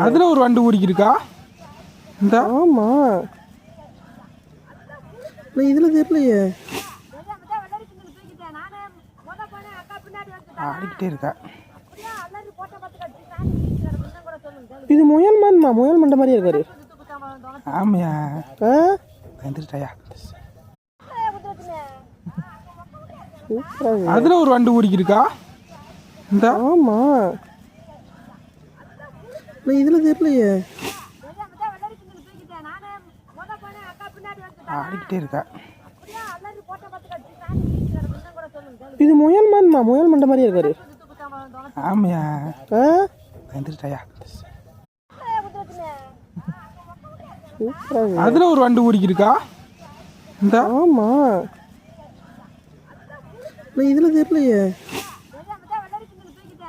அதில் ஒரு வண்டு ஊறிக்கிருக்கா இந்த ஆமாம் நான் இதில் தெரியலையே ஆடிக்கிட்டே இருக்கா. இது முயல் மண்மா முயல் மண்டை மாதிரியே இருக்காரு. ஆமையா ஆ வந்துருட்டாயா. சூப்பராக அதில் ஒரு வண்டு ஊறிக்கிருக்கா இந்த ஆமாம் நான் இதில் தெரியலையே ஆடிக்கிட்டே இருக்கா. இது முயல் மண்மா முயல் மண்டை மாதிரியே இருக்காரு. ஆமையா ஆ வந்துருட்டாயா. சூப்பராக அதில் ஒரு வண்டு ஊறிக்கிருக்கா இந்த ஆமாம் நான் இதில் தெரியலையே